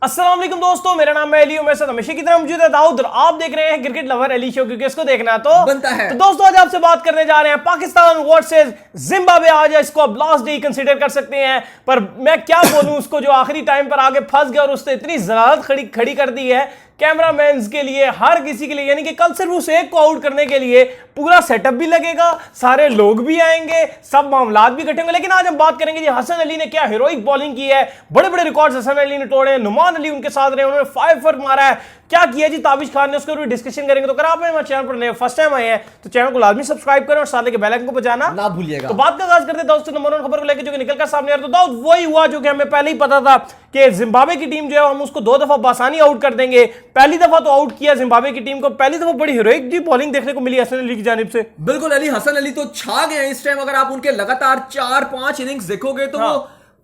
अस्सलाम वालेकुम दोस्तों, मेरा नाम है अली। मेरे साथ हमेशा की तरह मौजूद है दाऊद और आप देख रहे हैं क्रिकेट लवर अली शो, क्योंकि इसको देखना तो बनता है। तो दोस्तों आज आपसे बात करने जा रहे हैं पाकिस्तान वर्सेस जिम्बाब्वे। आज इसको अब लास्ट डे कंसीडर कर सकते हैं, पर मैं क्या बोलूं, उसको जो आखिरी टाइम पर आगे फंस गया और उसने इतनी जलालत खड़ी कर दी है कैमरामैन के लिए, हर किसी के लिए। यानी कि कल सिर्फ उस एक को आउट करने के लिए पूरा सेटअप भी लगेगा, सारे लोग भी आएंगे, सब मामलात भी इकट्ठे होंगे। लेकिन आज हम बात करेंगे जी हसन अली ने क्या हीरोइक बॉलिंग की है। बड़े बड़े रिकॉर्ड्स हसन अली ने तोड़े हैं, नुमान अली उनके साथ रहे, उन्होंने 5 फॉर मारा है, क्या किया जी ताबिश खान ने, उसके ऊपर डिस्कशन करेंगे। तो अगर आप हमारे चैनल पर नए फर्स्ट टाइम आए हैं तो चैनल को लाजमी सब्सक्राइब करें और साथ के बेल आइकन को बजाना ना भूलिएगा। तो बात का आगाज करते हैं दोस्तों नंबर 1 खबर को लेकर जो कि निकलकर सामने आ रहा है। तो दाऊद वही हुआ जो कि हमें पहले ही पता था कि जिम्बाब्वे की टीम जो है हम उसको 2 दफा बासानी आउट कर देंगे। पहली दफा तो आउट किया जिम्बाब्वे की टीम को, पहली दफा बड़ी हीरोइक जी बॉलिंग देखने को मिली हसन अली की जानिब से। बिल्कुल अली, हसन अली तो छा गए हैं इस टाइम। अगर आप उनके लगातार 4-5 इनिंग्स देखोगे तो वो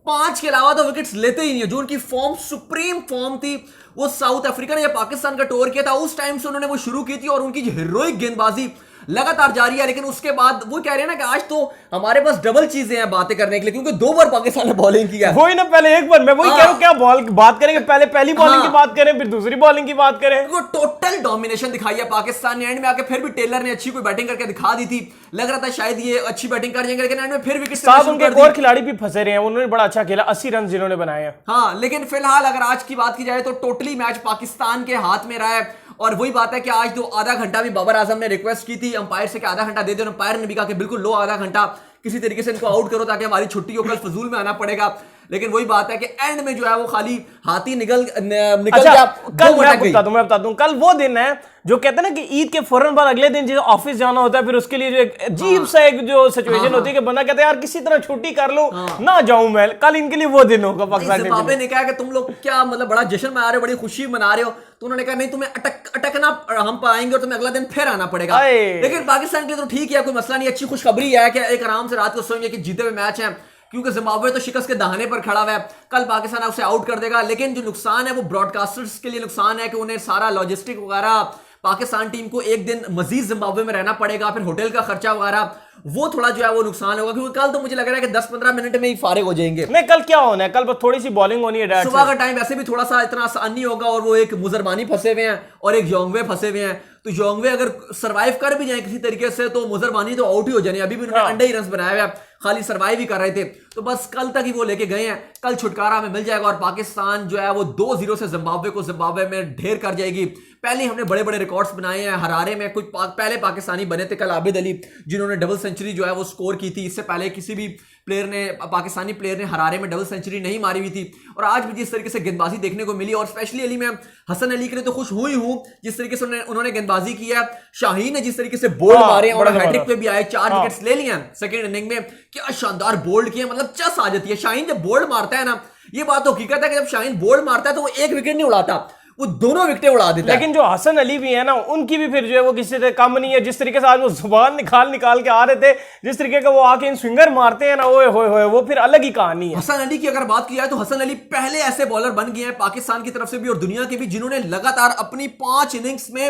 5 के अलावा तो विकेट्स लेते ही नहीं है। जो उनकी फॉर्म सुप्रीम फॉर्म थी, वो साउथ अफ्रीका ने या पाकिस्तान का टूर किया था उस टाइम से उन्होंने वो शुरू की थी और उनकी हीरोइक गेंदबाजी लगातार जारी है। लेकिन उसके बाद वो कह रहे हैं ना कि आज तो हमारे पास डबल चीजें हैं बातें करने के लिए, क्योंकि 2 बार पाकिस्तान ने बॉलिंग किया। वही ना, पहले एक बार मैं वही कह रहा हूं, क्या बात करेंगे, पहले पहली बॉलिंग की बात करें फिर दूसरी बॉलिंग की बात करें। वो टोटल डोमिनेशन दिखाई है पाकिस्तान ने। एंड में आके फिर भी टेलर ने अच्छी कोई बैटिंग करके दिखा दी थी, लग रहा था शायद ये अच्छी बैटिंग कर जाएंगे, लेकिन एंड में फिर विकेट साथ उनके एक और खिलाड़ी भी फंसे रहे हैं, उन्होंने बड़ा अच्छा खेला, 80 रन जिन्होंने बनाए हैं। हाँ, लेकिन फिलहाल अगर आज की बात की जाए तो टोटली मैच पाकिस्तान के हाथ में रहा है। और वही बात है कि आज तो आधा घंटा भी बाबर आजम ने रिक्वेस्ट की थी अंपायर से कि आधा घंटा दे दो। अंपायर ने भी कहा कि बिल्कुल लो, आधा घंटा किसी तरीके से इनको आउट करो ताकि हमारी छुट्टी को कल फजूल में आना पड़ेगा। लेकिन वही बात है कि एंड में जो है वो खाली हाथी निकल अच्छा, गया। कल मैं बता दूं, कल वो दिन है जो कहते हैं ना कि ईद के फौरन बाद अगले दिन जो ऑफिस जाना होता है, फिर उसके लिए जो एक अजीब सा एक जो सिचुएशन होती है कि बंदा कहता है यार किसी तरह छुट्टी कर लो ना जाऊं मैं। कल इनके लिए वो दिन होगा पाकिस्तान के जिम्बाब्वे ने कहा कि तुम लोग क्या मतलब बड़ा जश्न मना रहे हो, बड़ी खुशी मना रहे हो। तो उन्होंने कहा नहीं, तुम्हें अटकना हम पाएंगे और तुम्हें अगला दिन फिर आना पड़ेगा। लेकिन पाकिस्तान के लिए तो ठीक है, कोई मसला नहीं, अच्छी खुशखबरी है कि एक आराम से रात को सोएंगे कि जीते हुए मैच है, क्योंकि जिम्बाब्वे तो शिकस्त के दहाने पर खड़ा हुआ है। कल पाकिस्तान उसे आउट कर देगा। लेकिन जो नुकसान है वो ब्रॉडकास्टर्स के लिए नुकसान है कि उन्हें सारा लॉजिस्टिक वगैरह, पाकिस्तान टीम को एक दिन मजीद जिम्बाब्वे में रहना पड़ेगा, फिर होटल का खर्चा वगैरह, वो थोड़ा जो है वो नुकसान होगा। क्योंकि कल तो मुझे लग रहा है कि 10-15 मिनट में ही फारिग हो जाएंगे। नहीं, कल क्या होना है, कल बस थोड़ी सी बॉलिंग होनी है, सुबह का टाइम वैसे भी थोड़ा सा इतना आसान नहीं होगा। और वो एक मुजरबानी फंसे हुए हैं और एक योंगवे फंसे हुए हैं। तो योंगवे अगर सरवाइव कर भी जाए किसी तरीके से तो मुजरबानी तो आउट ही हो जाने। अभी भी उन्होंने अंडे ही रन बनाए हुए, खाली सरवाइव ही कर रहे थे। तो बस कल तक ही वो लेके गए हैं, कल छुटकारा हमें मिल जाएगा और पाकिस्तान जो है वो 2-0 से जिम्बाब्वे में ढेर कर जाएगी। पहले हमने बड़े बड़े रिकॉर्ड्स बनाए हैं। हरारे में कुछ पहले पाकिस्तानी बने थे कल आबिद अली, जिन्होंने डबल सेंचुरी जो है वो स्कोर की थी। इससे पहले किसी भी प्लेयर ने, पाकिस्तानी प्लेयर ने हरारे में डबल सेंचुरी नहीं मारी हुई थी। और आज भी जिस तरीके से गेंदबाजी देखने को मिली, और स्पेशली अली मैं हसन अली के लिए तो खुश हुई हूं जिस तरीके से उन्होंने गेंदबाजी की है। शाहीन ने जिस तरीके से बोल्ड मारे और हैट्रिक पे भी आए, 4 विकेट्स ले लिए सेकंड इनिंग में, क्या शानदार बोल्ड किए, मतलब चस आ जाती है। शाहीन जब बोल्ड मारता है ना, ये बात तो हकीकत है कि जब शाहीन बोल्ड मारता है तो वो एक विकेट नहीं उड़ाता, वो दोनों विकेटें उड़ा देता है। लेकिन जो हसन अली भी है ना, उनकी भी फिर जो है वो किसी से कम नहीं है। जिस तरीके से आज वो जुबान निकाल के आ रहे थे, जिस तरीके का वो आके इन स्विंगर मारते हैं ना, ओए होए वो फिर अलग ही कहानी है। हसन अली की अगर बात की जाए तो हसन अली पहले ऐसे बॉलर बन गए हैं पाकिस्तान की तरफ से भी और दुनिया के भी, जिन्होंने लगातार अपनी 5 इनिंग्स में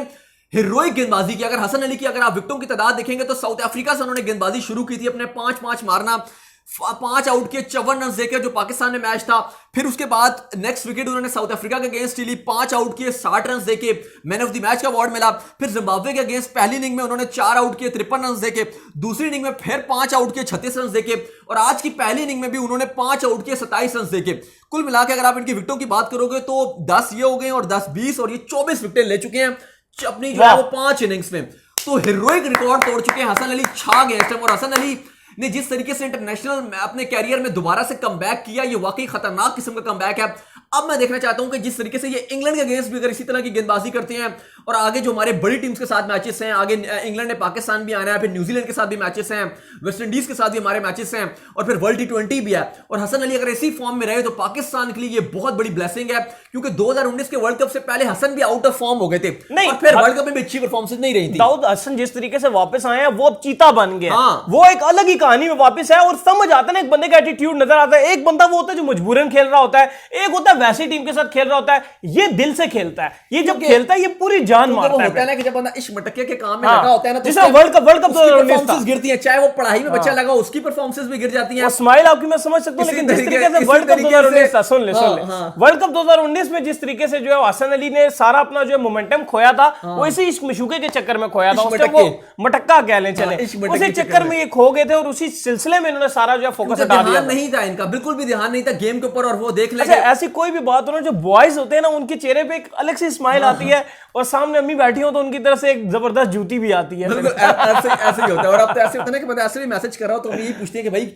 हीरोइक गेंदबाजी की। अगर हसन अली की अगर आप विकेटों की तादाद देखेंगे तो साउथ अफ्रीका से उन्होंने गेंदबाजी शुरू की थी, अपने 5-5 मारना, 5 आउट के 54 रन देकर जो पाकिस्तान में मैच था। फिर उसके बाद नेक्स्ट विकेट उन्होंने साउथ अफ्रीका के अगेंस्ट ली, 5 आउट किए, 60 रन देके मैन ऑफ द मैच का अवार्ड मिला। फिर जिम्बाब्वे के अगेंस्ट पहली इनिंग में उन्होंने 4 आउट किए, 53 रन देके, दूसरी इनिंग में फिर 5 आउट किए, 36 रन देके, और आज की पहली इनिंग में भी उन्होंने 5 आउट किए, 27 रन देके। कुल मिलाकर अगर आप इनकी विकेटों की बात करोगे तो 10 ये हो गए और 10-20 और ये 24 विकेट ले चुके हैं अपनी जो है वो 5 इनिंग्स में। तो हीरोइक रिकॉर्ड तोड़ चुके हैं हसन अली, छा गए इस टाइम। और हसन अली ने जिस तरीके से इंटरनेशनल अपने कैरियर में दोबारा से कमबैक किया, ये वाकई खतरनाक किस्म का कमबैक है। अब मैं देखना चाहता हूं कि जिस तरीके से ये इंग्लैंड के अगेंस्ट भी अगर इसी तरह की गेंदबाजी करते हैं और आगे जो हमारे बड़ी टीम्स के साथ मैचेस हैं, आगे इंग्लैंड ने पाकिस्तान भी आना है, फिर न्यूजीलैंड के साथ भी मैचेस हैं, वेस्ट इंडीज के साथ भी हमारे मैचेस हैं, और फिर वर्ल्ड T20 भी है। और हसन अली अगर इसी फॉर्म में रहे तो पाकिस्तान के लिए ये बहुत बड़ी ब्लेसिंग है, क्योंकि 2019 के वर्ल्ड कप से पहले हसन भी आउट ऑफ फॉर्म हो गए थे नहीं, और फिर वर्ल्ड कप में भी अच्छी परफॉर्मेंस नहीं रही थी। दाऊद हसन जिस तरीके से वापस आए हैं वो अब चीता बन गए, वो एक अलग ही कहानी में वापस है। और समझ आता है ना, एक बंदे का एटीट्यूड नजर आता है। एक बंदा वो होता है जो मजबूरन खेल रहा होता है, एक होता है वैसी टीम के साथ खेल रहा होता है, ये दिल से खेलता है। ये जब खेलता है ये पूरी जान क्योंकि मारता वो है। होता है ना कि जब बंदा इस मटके के काम में हाँ, लगा होता है ना, तो जिसमें उसके वर्ल्ड कप उसकी 2019 था। परफॉर्मेंस गिरती है, चाहे वो पढ़ाई में बच्चा लगा उसकी परफॉर्मेंस भी गिर जाती है। और स्माइल आपकी मैं समझ सकता हूँ, लेकिन जिस तरीके से वर्ल्ड कप 2019 था, सुन ले वर्ल्ड कप 2019 में जिस तरीके से जो है हसन अली ने सारा अपना जो मोमेंटम खोया था, वो इसी इश्क मशूके के चक्कर में खोया था। उस टाइम वो मटक्का कह लें चले, उसी चक्कर में ये खो गए थे और उसी सिलसिले में इन्होंने सारा जो है फोकस हटा दिया। नहीं था इनका, बिल्कुल भी ध्यान नहीं था गेम के ऊपर, और वो देख अच्छा, ऐसी कोई भी बात हो ना, जो बॉयज होते हैं ना उनके चेहरे पे एक अलग सी स्माइल आती है, और सामने अम्मी बैठी हो तो उनकी तरफ से एक जबरदस्त जूती भी आती है। बिल्कुल ऐसे ही होता है। और अब तो ऐसे होता है ना कि मैं ऐसे भी मैसेज कर रहा हूं तो यही पूछते हैं कि भाई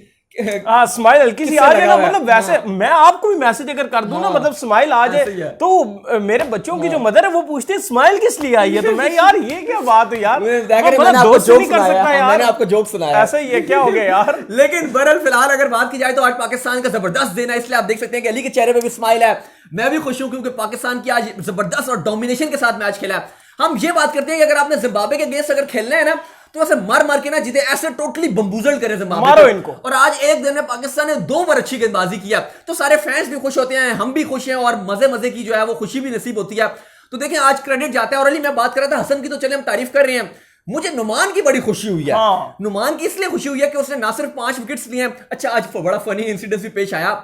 हाँ, स्माइल हल्की सी आ जाए ना, मतलब वैसे मैं आपको भी मैसेज अगर कर दूं ना, मतलब स्माइल आ जाए, तो मेरे बच्चों की जो मदर है वो पूछती है स्माइल किस लिए आई है, तो मैं यार ये क्या बात है यार, दोस्त नहीं कर सकता यार, मैंने आपको जोक सुनाया, ऐसा ही है, क्या हो गया यार। लेकिन बहरहाल फिलहाल अगर बात की जाए तो आज पाकिस्तान का जबरदस्त दिन है, इसलिए आप देख सकते हैं कि अली के चेहरे पे भी स्माइल है। मैं भी खुश हूं क्योंकि पाकिस्तान की आज जबरदस्त और डोमिनेशन के साथ मैच खेला है। हम ये बात करते हैं कि अगर आपने जिम्बाब्वे के अगेंस्ट अगर खेलना है ना, तो ऐसे मार के ना जिसे ऐसे टोटली बम्बूजल करे जिम्बाब्वे, मारो इनको। और आज एक दिन में पाकिस्तान ने 2 बार अच्छी गेंदबाजी किया, तो सारे फैंस भी खुश होते हैं, हम भी खुश हैं, और मजे की जो है वो खुशी भी नसीब होती है। तो देखिए आज क्रेडिट जाता है। और अली मैं बात कर रहा था हसन की, तो चले हम तारीफ कर रहे हैं, मुझे नुमान की बड़ी खुशी हुई है। हाँ। नुमान की इसलिए खुशी हुई है कि उसने ना सिर्फ 5 विकेट्स लिए हैं। अच्छा, आज बड़ा फनी इंसिडेंट भी पेश आया।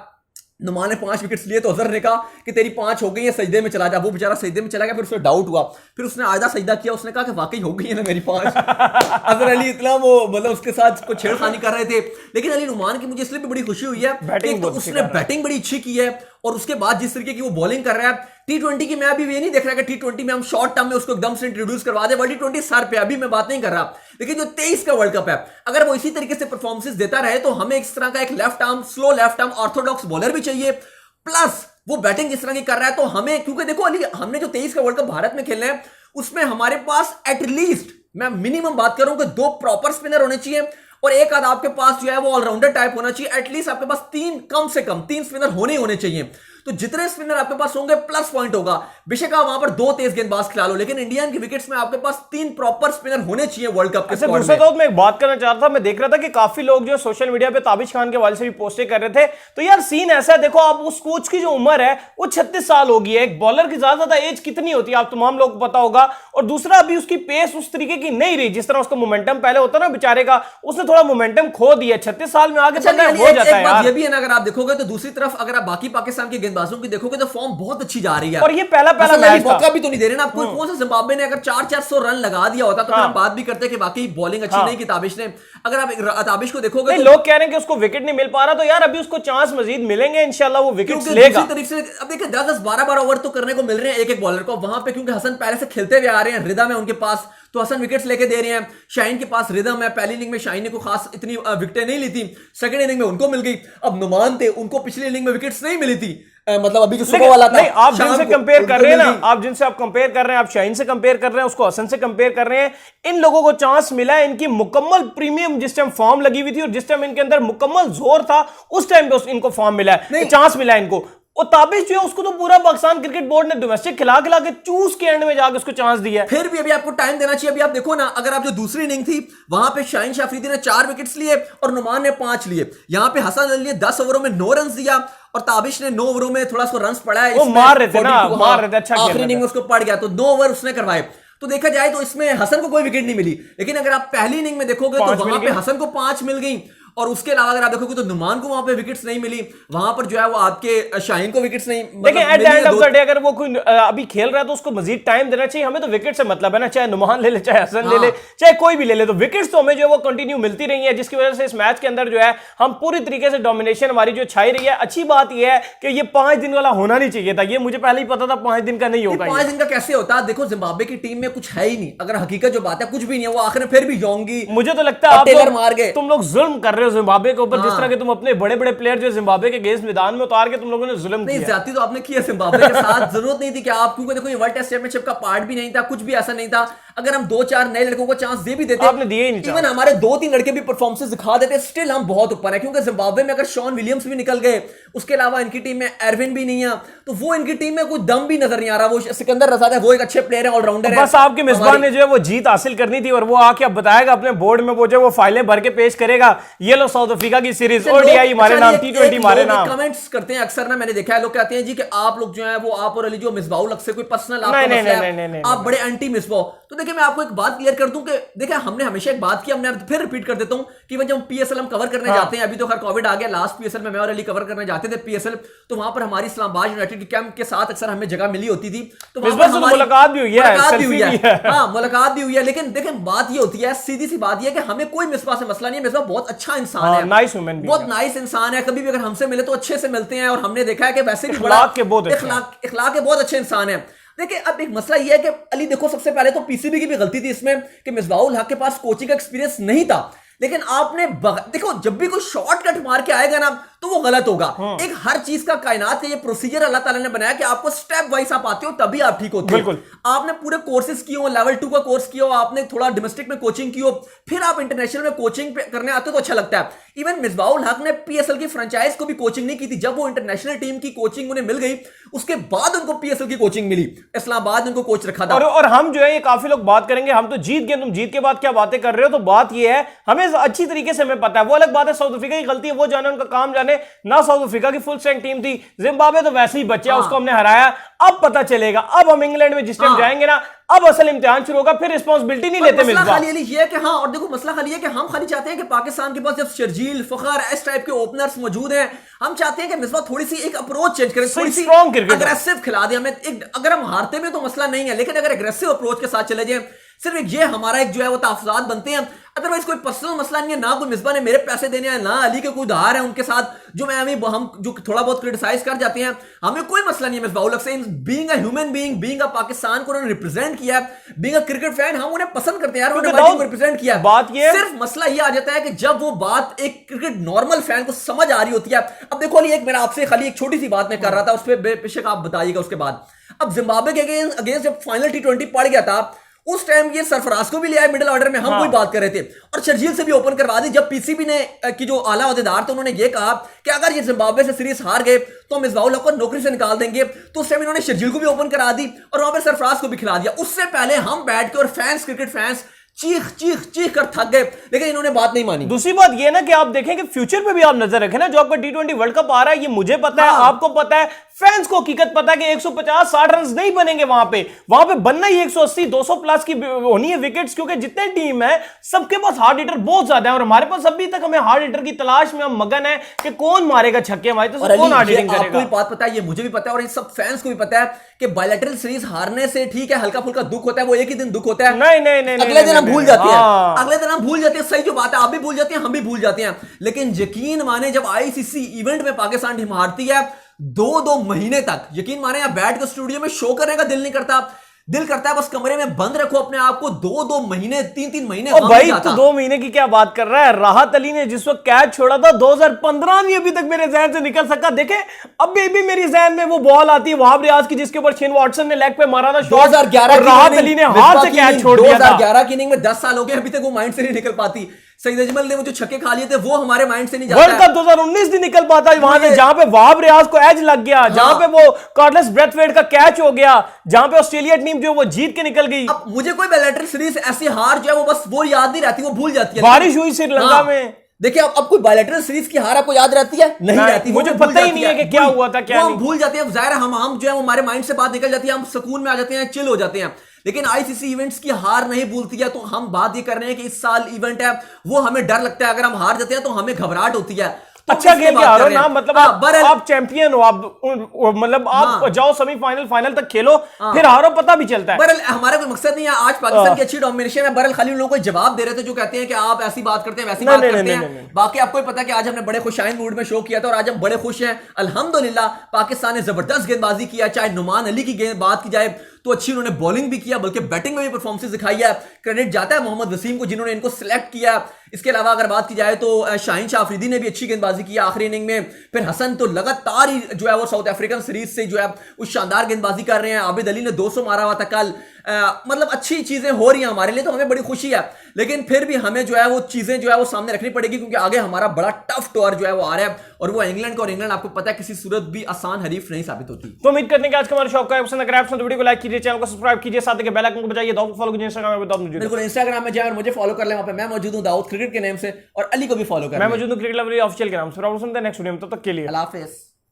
नुमान ने 5 विकेट्स लिए तो अजहर ने कहा कि तेरी 5 हो गई है, सजदे में चला जा। वो बेचारा सजदे में चला गया, फिर उसे डाउट हुआ, फिर उसने आधा सजदा किया, उसने कहा कि वाकई हो गई है ना मेरी 5। अजहर अली इतना वो मतलब उसके साथ कुछ छेड़खानी कर रहे थे। लेकिन अली नुमान की मुझे इसलिए भी बड़ी खुशी हुई है कि तो उसने बैटिंग बड़ी अच्छी की है, और उसके बाद जिस तरीके की वो बॉलिंग कर रहा है T20 की, मैं अभी ये नहीं देख रहा कि T20 में हम शॉर्ट टर्म में उसको एकदम से इंट्रोड्यूस करवा दे, वर्ल्ड T20 सर पे अभी मैं बात नहीं कर रहा। लेकिन जो 23 का वर्ल्ड कप है, अगर वो इसी तरीके से परफॉर्मेंसेस देता रहे तो हमें इस तरह का एक left arm slow left arm Orthodox bowler भी चाहिए, प्लस वो बैटिंग जिस तरह की कर रहा है। तो हमें, क्योंकि देखो अली, हमने जो 23 का वर्ल्ड कप भारत में खेलना है, उसमें हमारे पास एटलीस्ट मैं मिनिमम बात करूं कि 2 प्रॉपर स्पिनर होने चाहिए, और एक आध आपके पास जो है वो ऑलराउंडर टाइप होना चाहिए। एटलीस्ट आपके पास 3 कम से कम 3 स्पिनर होने चाहिए। तो जितने स्पिनर आपके पास होंगे प्लस पॉइंट होगा। बेशक आप वहां पर 2 तेज गेंदबाज खिला लो, लेकिन इंडियन की विकेट्स में आपके पास 3 प्रॉपर स्पिनर होने चाहिए वर्ल्ड कप के स्क्वाड में। दूसरा मैं एक बात करना चाह रहा था, मैं देख रहा था कि काफी लोग जो सोशल मीडिया पे ताबिश खान के हवाले से भी पोस्टें कर रहे थे, तो यार सीन ऐसा है, देखो आप उस कोच की जो उम्र है वो 36 साल हो गई है। एक बॉलर की ज्यादा एज कितनी होती है आप तमाम लोग पता होगा, और दूसरा अभी उसकी पेस उस तरीके की नहीं रही जिस तरह उसका मोमेंटम पहले होता ना बेचारे का, उसने थोड़ा मोमेंटम खो दिया। 36 साल में आगे हो जाता है यार। ये भी है ना, अगर आप देखोगे तो दूसरी तरफ अगर आप बाकी पाकिस्तान के गेंदबाजों की देखोगे तो फॉर्म बहुत अच्छी जा रही है, और ये पहला मैच मौका भी तो नहीं दे रहे ना आपको। कौन सा जिम्बाब्वे ने अगर 400 रन लगा दिया होता तो हम बात भी करते कि बाकी बॉलिंग अच्छी नहीं की ताबिश ने। अगर आप ताबिश को देखोगे तो लोग कह रहे हैं कि उसको विकेट नहीं मिल पा रहा, तो यार अभी उसको चांस मजीद मिलेंगे, इंशाल्लाह वो विकेट लेगा। तरीके से अब देखिए 10-10 12-12 ओवर तो करने को मिल रहे हैं एक बॉलर को वहां पे, क्योंकि हसन पहले से खेलते हुए आ रहे हैं, रिदम है उनके पास, तो हसन विकेट्स लेके दे रहे हैं। शाहीन के पास रिदम है, पहली इनिंग में शाहीन ने को खास इतनी विकेटें नहीं ली थी, सेकंड इनिंग में उनको मिल गई। अब नुमान थे, उनको पिछली इनिंग में विकेट्स नहीं मिली थी, मतलब अभी जो सुबह वाला था। नहीं, आप जिनसे कंपेयर कर रहे हैं ना, आप जिनसे आप कंपेयर कर रहे हैं, आप शाहीन से कंपेयर कर रहे हैं, उसको हसन से कंपेयर कर रहे हैं, इन लोगों को चांस मिला है। इनकी मुकम्मल प्रीमियम जिस टाइम फॉर्म लगी हुई थी और जिस टाइम इनके अंदर मुकम्मल जोर था, उस टाइम पे इनको फॉर्म मिला है, चांस मिला है इनको। और ताबिश जो है उसको तो पूरा पाकिस्तान क्रिकेट बोर्ड ने डोमेस्टिक खिला के चूस के एंड में जाकर उसको चांस दिया है। फिर भी अभी आपको टाइम देना चाहिए। अभी आप देखो ना, अगर आप जो दूसरी इनिंग थी वहां पे शाहीन शाह अफरीदी ने 4 विकेट्स लिए और नुमान ने 5 लिए। यहां पे हसन अली ने 10 ओवरों में 9 रन दिया और ताबिश ने 9 ओवरों में थोड़ा सा रन पड़ा है, वो मार रहे थे ना, मार रहे थे, अच्छा आखिरी इनिंग में उसको पड़ गया, तो 2 ओवर उसने करवाए। तो देखा जाए तो इसमें हसन को कोई विकेट नहीं मिली, लेकिन अगर आप पहली इनिंग में देखोगे तो वहां पे हसन को 5 मिल गई, और उसके अलावा अगर आप देखोगे तो नुमान को वहां पे विकेट्स नहीं मिली, वहां पर जो है वो आपके शाहीन को विकेट्स नहीं। देखिए at the end of the day अगर वो कोई अभी खेल रहा है तो उसको मजीद टाइम देना चाहिए। हमें तो विकेट से मतलब है ना, चाहे नुमान ले ले, चाहे हसन ले ले, चाहे कोई भी ले ले, तो विकेट्स तो हमें जो है वो कंटिन्यू मिलती रही है, जिसकी वजह से इस मैच के अंदर जो है हम पूरी तरीके से डोमिनेशन हमारी जो छाई रही है। अच्छी बात यह है कि ये 5 दिन वाला होना नहीं चाहिए था, ये मुझे पहले ही पता था 5 दिन का नहीं होगा। 5 दिन का कैसे होता? देखो जिम्बाब्वे की टीम में कुछ है ही नहीं, अगर हकीकत जो बात है कुछ भी नहीं है, वो आखिर में फिर भी जाऊंगी। मुझे तो लगता है आप मार गए, तुम लोग जुल्म कर रहे हो जिम्बाब्वे के ऊपर, जिस तरह के तुम अपने बड़े बड़े प्लेयर जो जिम्बाब्वे के अगेंस्ट मैदान में उतार के तुम लोगों ने जुल्म किया। नहीं, ज्यादती तो आपने की है जिम्बाब्वे के साथ, जरूरत नहीं थी कि आप, क्योंकि देखो ये वर्ल्ड टेस्ट चैंपियनशिप का पार्ट भी नहीं था, कुछ भी ऐसा नहीं था। अगर हम 2-4 नए लड़कों को चांस दे भी देते, आपने दिए ही नहीं इवन हमारे 2-3 लड़के भी परफॉर्मेंस दिखा देते, स्टिल हम बहुत ऊपर है। क्योंकि जिम्बाब्वे में अगर शॉन विलियम्स भी निकल गए, उसके अलावा इनकी टीम में एरविन भी नहीं है, तो वो इनकी टीम में कोई दम भी नजर नहीं आ रहा। वो सिकंदर रजा है, वो एक अच्छे प्लेयर है, ऑलराउंडर है। बस आपके मेजबान ने जो है वो जीत हासिल करनी थी, और वो आके अब बताएगा अपने बोर्ड में, वो जो वो फाइलें भर के पेश करेगा, ये लो साउथ अफ्रीका की सीरीज, ओडीआई हमारे नाम, T20 हमारे नाम। कमेंट्स करते हैं अक्सर ना, मैंने देखा है, लोग कहते हैं जी कि आप लोग जो है वो, आप और अली जो मिसबाउल हक से कोई पर्सनल आपका मसला है, आप बड़े एंटी मिसबाउ। तो देखिए मैं आपको एक बात क्लियर कर दूं कि देखिए हमने हमेशा एक बात की, हमने फिर रिपीट कर देता हूं कि जब पीएसएल हम कवर करने जाते हैं, अभी तो खैर कोविड आ गया, लास्ट पीएसएल में मैं और अली कवर करने जाते थे पीएसएल, तो वहां पर हमारी इस्लामाबाद यूनाइटेड कैंप के साथ अक्सर हमें जगह मिली होती थी, तो वहां पर हमारी मुलाकात भी हुई है, हाँ मुलाकात भी हुई है। लेकिन देखिए बात ये होती है, सीधी सी बात ये कि हमें कोई मिसबा से मसला नहीं है, मिसबा बहुत अच्छा इंसान है, बहुत नाइस इंसान है, कभी भी अगर हमसे मिले तो अच्छे से मिलते हैं, और हमने देखा है कि वैसे भी बड़ा इखलाक के बहुत अच्छे इंसान है। देखिए अब एक मसला यह है कि अली देखो, सबसे पहले तो पीसीबी की भी गलती थी इसमें कि मिसबाउल हक के पास कोचिंग का एक्सपीरियंस नहीं था, लेकिन आपने देखो जब भी कोई शॉर्टकट मार के आएगा ना तो वो गलत होगा। एक हर चीज का कायनात का ये प्रोसीजर अल्लाह ताला ने बनाया कि आपको स्टेप वाइज आप आते हो तभी आप ठीक होते हो। आपने पूरे कोर्सेज किए हो, लेवल 2 का कोर्स किया हो, आपने थोड़ा डोमेस्टिक में कोचिंग की हो, फिर आप इंटरनेशनल में कोचिंग करने आते हो तो अच्छा लगता है। इवन मिसबाउल हक ने पीएसएल की फ्रेंचाइज को भी कोचिंग नहीं की थी, जब वो इंटरनेशनल टीम की कोचिंग उन्हें मिल गई उसके बाद उनको पीएसएल की कोचिंग मिली, इस्लामाबाद ने उनको कोच रखा था। और हम जो है ये काफी लोग बात करेंगे, हम तो जीत गए, तुम जीत के बाद क्या बातें कर रहे हो, तो बात ये है हमें अच्छी तरीके से हमें पता है, वो अलग बात है साउथ अफ्रीका की गलती है, वो जाने, उनका काम जाने ना। साउथ अफ्रीका की फुल स्ट्रेंथ टीम थी, जिम्बाब्वे तो वैसे ही बच्चा है, उसको हमने हराया। अब पता चलेगा, अब हम इंग्लैंड में जिस टाइम जाएंगे ना, अब असल इम्तिहान शुरू होगा, फिर रिस्पांसिबिलिटी नहीं लेते मसला खाली ये है कि हाँ, और देखो मसला खाली है कि हम खाली चाहते हैं कि पाकिस्तान के पास जब शर्जील, फखर, इस टाइप के ओपनर्स मौजूद हैं, हम चाहते हैं कि मिसबा थोड़ी सी एक अप्रोच चेंज करें, थोड़ी सी अग्रेसिव खिला दें हमें। अगर हम हारते में तो मसला नहीं है, लेकिन अगर अग्रेसिव अप्रोच के साथ चले जाए, सिर्फ ये हमारा एक जो है वो तहफुज़ात बनते हैं। अदरवाइज कोई पर्सनल मसला नहीं है, ना कोई मिसबा ने मेरे पैसे देने हैं, ना अली के कोई उधार है उनके साथ, जो मैं हम जो थोड़ा बहुत क्रिटिसाइज कर जाते हैं, हमें कोई मसला नहीं है मिसबाउल हक से। Being a human being, being a Pakistan को उन्होंने रिप्रेजेंट किया है, बीइंग अ क्रिकेट फैन हम उन्हें पसंद करते हैं यार, उन्होंने रिप्रेजेंट किया। बात ये सिर्फ मसला ये आ जाता है कि जब वो बात एक क्रिकेट नॉर्मल फैन को समझ आ रही होती है। अब देखो अली, एक मेरा आपसे खाली एक छोटी सी बात मैं कर रहा था, उस पर बेशक आप बताइएगा उसके बाद। अब जिम्बाब्वे के अगेंस्ट जब फाइनल T20 पड़ गया था, उस टाइम ये सरफराज को भी ले आए मिडिल ऑर्डर में, हम कोई बात कर रहे थे, और शर्जील से भी ओपन करवा दी। जब पीसीबी ने की जो आला अहदेदार थे उन्होंने ये कहा कि अगर ये जिम्बाब्वे से सीरीज हार गए तो मिसबाउल हक को नौकरी से निकाल देंगे, तो उस टाइम इन्होंने शर्जील को भी ओपन करा दी और वहां पर सरफराज को भी खिला दिया। उससे पहले हम बैठ के और फैंस, क्रिकेट फैंस चीख कर थक गए, लेकिन इन्होंने बात नहीं मानी। दूसरी बात ये ना कि आप देखें कि फ्यूचर पे भी आप नजर रखें ना, जो आपका T20 वर्ल्ड कप आ रहा है, ये मुझे पता है, आपको पता है, फैंस को हकीकत पता है कि 150-60 रन नहीं बनेंगे वहां पे बनना ही 180-200 प्लस की होनी है विकेट्स, क्योंकि जितने टीम है सबके पास हार्ड हिटर बहुत ज्यादा है, और हमारे पास अभी तक हमें हार्ड हिटर की तलाश में हम मगन है कि कौन मारेगा छक्के हमारे, तो कौन हार्ड हिटिंग करेगा। आपको भी बात पता है, ये मुझे भी पता है, और इन सब फैंस को भी पता है कि बायलैटरल सीरीज हारने से ठीक है, हल्का फुल्का दुख होता है, वो एक ही दिन दुख होता है, नहीं अगले दिन हम भूल जाते हैं, अगले दिन हम भूल जाते हैं। सही जो बात है, आप भी भूल जाते हैं, हम भी भूल जाते हैं, लेकिन यकीन माने जब आईसीसी इवेंट में पाकिस्तान टीम हारती है 2-2 महीने तक, यकीन माने आप बैठ के स्टूडियो में शो करने का दिल नहीं करता, दिल करता है बस कमरे में बंद रखो अपने आप को 2-2 महीने, 3-3 महीने। और भाई तो 2 महीने की क्या बात कर रहा है, राहत अली ने जिस वक्त कैच छोड़ा था 2015 नहीं अभी तक मेरे जहन से निकल सका। देखे अभी भी मेरी जहन में वो बॉल आती है वहाब रियाज की, जिसके ऊपर शेन वॉटसन ने लेग पे मारा था, 2011 राहत अली ने हाथ से कैच छोड़ दिया था। 2011 की इनिंग में 10 साल हो गए, अभी तक वो माइंड से नहीं निकल पाती। सईद अजमल ने वो जो छक्के खा लिए थे वो हमारे माइंड से नहीं जाता। वर्ल्ड कप 2019 नहीं निकल पाता वहां से, जहां पे वहाब रियाज को एज लग गया, जहां पे वो कार्डलेस ब्रेथवेट का कैच हो गया, जहां पे ऑस्ट्रेलिया टीम जो वो जीत के निकल गई। अब मुझे कोई बायलैटरल सीरीज ऐसी हार जो है वो बस वो याद नहीं रहती, वो भूल जाती है। बारिश हुई श्रीलंका में, देखिए अब कोई बायलैटरल सीरीज की हार आपको याद रहती है? नहीं रहती, मुझे पता ही नहीं है कि क्या हुआ था, क्या नहीं। भूल जाते हैं, जाहिर है हम जो है हमारे माइंड से बात निकल जाती है, हम सुकून में आ जाते हैं, चिल हो जाते हैं। लेकिन आईसीसी इवेंट्स की हार नहीं भूलती है। तो हम बात ये कर रहे हैं कि इस साल इवेंट है, वो हमें डर लगता है, अगर हम हार जाते हैं तो हमें घबराहट होती है। तो अच्छा खेल के हारो ना, मतलब आप चैंपियन हो, आप मतलब आप जाओ सेमीफाइनल फाइनल तक खेलो, फिर हारो पता भी चलता है। बहरहाल हमारा कोई मकसद नहीं है, आज पाकिस्तान की अच्छी डोमिनेशन है। बहरहाल खाली उन लोगों को जवाब दे रहे थे जो कहते हैं कि आप ऐसी बात करते हैं, वैसी बात करते हैं। बाकी आपको पता है कि आज हमने बड़े खुशाइन मूड में शो किया था और आज हम बड़े खुश हैं अल्हम्दुलिल्लाह। पाकिस्तान ने जबरदस्त गेंदबाजी किया, चाहे नुमान अली की गेंद बात की जाए तो अच्छी उन्होंने बॉलिंग भी किया, बल्कि बैटिंग में भी परफॉर्मेंस दिखाई है। क्रेडिट जाता है मोहम्मद वसीम को जिन्होंने इनको सिलेक्ट किया। इसके अलावा अगर बात की जाए तो शाहीन शाह अफरीदी ने भी अच्छी गेंदबाजी की आखिरी इनिंग में। फिर हसन तो लगातार ही जो है वो साउथ अफ्रीकन सीरीज से जो है उस शानदार गेंदबाजी कर रहे हैं। आबिद अली ने 200 मारा हुआ था कल। मतलब अच्छी चीजें हो रही हैं हमारे लिए, तो हमें बड़ी खुशी है। लेकिन फिर भी हमें जो है वो चीजें जो है वो सामने रखनी पड़ेगी, क्योंकि आगे हमारा बड़ा टफ टूर जो है वो आ रहा है, और वो इंग्लैंड का, और इंग्लैंड आपको पता है किसी सूरत भी आसान हरीफ नहीं साबित होती। तो उम्मीद करते हैं कि आज का हमारा शौक का पसंद अगर आपने तो वीडियो को लाइक कीजिए, चैनल को सब्सक्राइब कीजिए, साथ ही बेल आइकन को बजाइए, दाऊद को फॉलो कीजिए इंस्टाग्राम पे, दाऊद मौजूद है। बिल्कुल, इंस्टाग्राम में जाए और मुझे फॉलो कर ले, वहां पे मैं मौजूद हूं दाऊद क्रिकेट के नेम से, और अली को भी फॉलो कर मैं लें। मौजूद हूं क्रिकेट लवली ऑफिशियल के नाम से। नेक्स्ट वीडियो में, तब तक के लिए अल्लाह हाफिज़।